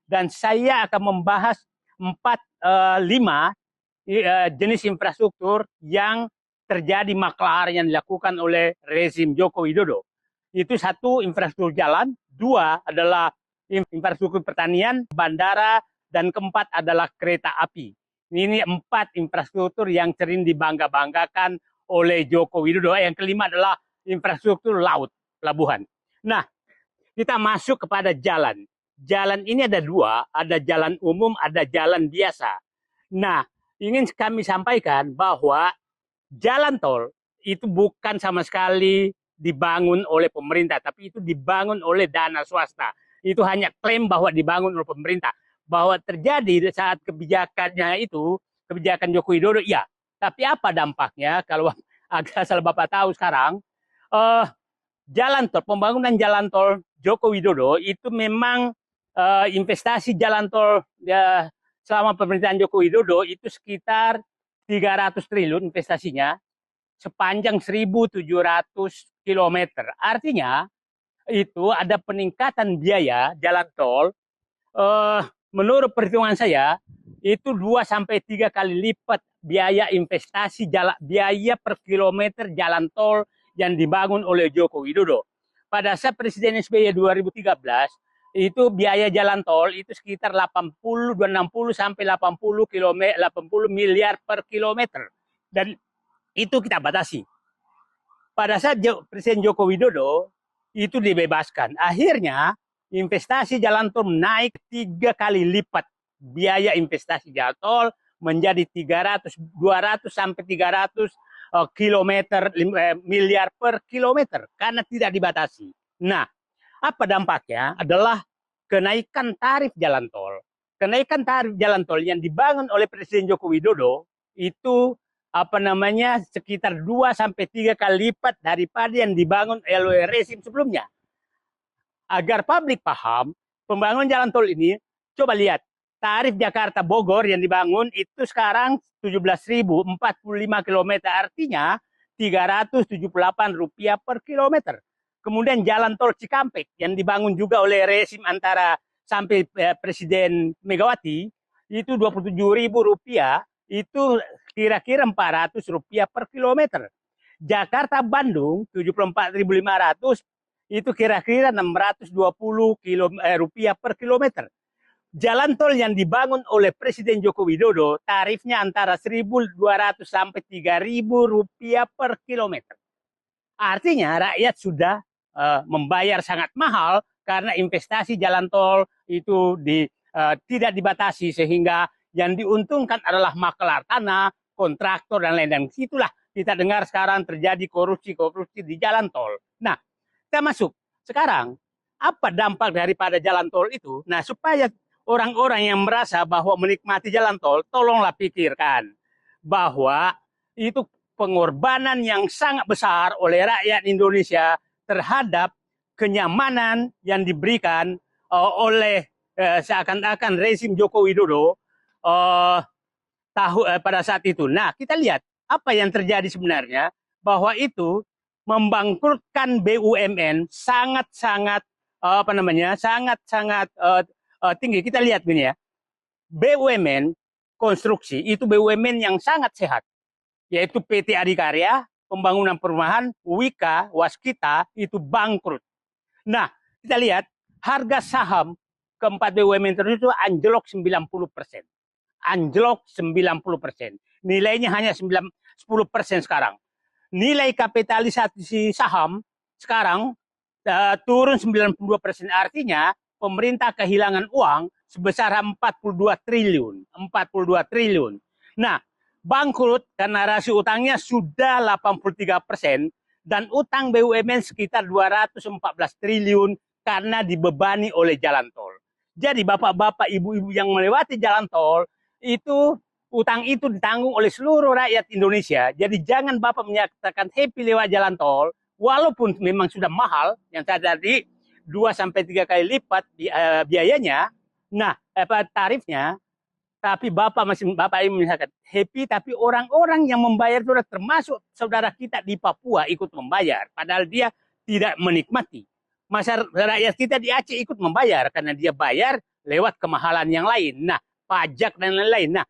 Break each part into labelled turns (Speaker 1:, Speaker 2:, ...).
Speaker 1: dan saya akan membahas 5 jenis infrastruktur yang terjadi maklar yang dilakukan oleh rezim Joko Widodo. Itu satu, infrastruktur jalan, dua adalah infrastruktur pertanian, bandara, dan keempat adalah kereta api. Ini 4 infrastruktur yang sering dibangga-banggakan oleh Joko Widodo. Yang kelima adalah infrastruktur laut, pelabuhan. Nah, kita masuk kepada jalan. Jalan ini ada 2, ada jalan umum, ada jalan biasa. Nah, ingin kami sampaikan bahwa jalan tol itu bukan sama sekali dibangun oleh pemerintah, tapi itu dibangun oleh dana swasta. Itu hanya klaim bahwa dibangun oleh pemerintah. Bahwa terjadi saat kebijakannya itu, kebijakan Joko Widodo, iya. Tapi apa dampaknya kalau asal Bapak tahu sekarang, jalan tol, pembangunan jalan tol Joko Widodo itu memang investasi jalan tol selama pemerintahan Joko Widodo itu sekitar 300 triliun investasinya sepanjang 1.700 kilometer. Artinya itu ada peningkatan biaya jalan tol. Menurut perhitungan saya itu 2-3 kali lipat biaya investasi biaya per kilometer jalan tol yang dibangun oleh Joko Widodo. Pada saat Presiden SBY 2013 itu biaya jalan tol itu sekitar 60 sampai 80 miliar per kilometer, dan itu kita batasi. Pada saat Presiden Joko Widodo itu dibebaskan, akhirnya investasi jalan tol naik 3 kali lipat biaya investasi jalan tol menjadi 200 sampai 300 miliar per kilometer karena tidak dibatasi. Nah, apa dampaknya adalah kenaikan tarif jalan tol. Kenaikan tarif jalan tol yang dibangun oleh Presiden Joko Widodo itu sekitar 2-3 kali lipat daripada yang dibangun oleh rezim sebelumnya. Agar publik paham, pembangunan jalan tol ini, coba lihat, tarif Jakarta Bogor yang dibangun itu sekarang 17.000, 45 km, artinya Rp378 per kilometer. Kemudian jalan tol Cikampek yang dibangun juga oleh rezim antara sampai Presiden Megawati itu Rp27.000, itu kira-kira Rp400 per kilometer. Jakarta Bandung 74.500 itu kira-kira Rp620 per kilometer. Jalan tol yang dibangun oleh Presiden Joko Widodo tarifnya antara Rp1.200 sampai Rp3.000 per kilometer. Artinya rakyat sudah membayar sangat mahal karena investasi jalan tol itu tidak dibatasi, sehingga yang diuntungkan adalah maklar tanah, kontraktor, dan lain-lain. Itulah kita dengar sekarang terjadi korupsi di jalan tol. Nah, kita masuk sekarang, apa dampak daripada jalan tol itu? Nah, supaya orang-orang yang merasa bahwa menikmati jalan tol, tolonglah pikirkan bahwa itu pengorbanan yang sangat besar oleh rakyat Indonesia terhadap kenyamanan yang diberikan oleh seakan-akan rezim Joko Widodo pada saat itu. Nah, kita lihat apa yang terjadi sebenarnya, bahwa itu membangkrutkan BUMN sangat-sangat tinggi. Kita lihat gini ya, BUMN konstruksi itu BUMN yang sangat sehat, yaitu PT Adikarya, Pembangunan Perumahan, Wika, Waskita itu bangkrut. Nah, kita lihat harga saham keempat BUMN itu anjlok 90%. Anjlok 90%. Nilainya hanya 10% sekarang. Nilai kapitalisasi saham sekarang turun 92%. Artinya pemerintah kehilangan uang sebesar 42 triliun. Nah, bangkrut karena rasio utangnya sudah 83% dan utang BUMN sekitar 214 triliun karena dibebani oleh jalan tol. Jadi bapak-bapak, ibu-ibu yang melewati jalan tol itu, utang itu ditanggung oleh seluruh rakyat Indonesia. Jadi jangan bapak menyatakan happy lewat jalan tol, walaupun memang sudah mahal, yang tadi 2-3 kali lipat biayanya, tarifnya. Tapi bapak ini misalkan happy, tapi orang-orang yang membayar sudah termasuk saudara kita di Papua ikut membayar, padahal dia tidak menikmati. Masyarakat rakyat kita di Aceh ikut membayar karena dia bayar lewat kemahalan yang lain. Nah, pajak dan lain-lain. Nah,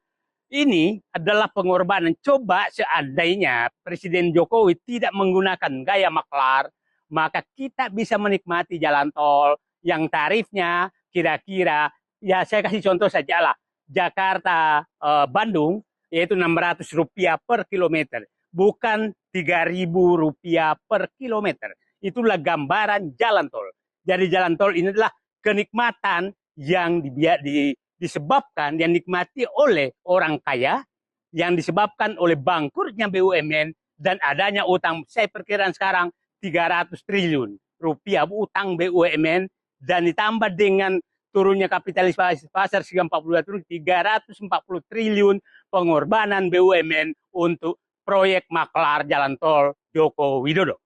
Speaker 1: ini adalah pengorbanan. Coba seandainya Presiden Jokowi tidak menggunakan gaya maklar, maka kita bisa menikmati jalan tol yang tarifnya kira-kira, ya saya kasih contoh saja lah, Jakarta Bandung yaitu Rp600 per kilometer, bukan Rp3.000 per kilometer. Itulah gambaran jalan tol. Jadi jalan tol ini adalah kenikmatan yang disebabkan, yang dinikmati oleh orang kaya, yang disebabkan oleh bangkrutnya BUMN dan adanya utang. Saya perkiraan sekarang 300 triliun rupiah utang BUMN, dan ditambah dengan turunnya kapitalisasi pasar sehingga 42 triliun, 340 triliun pengorbanan BUMN untuk proyek maklar jalan tol Joko Widodo.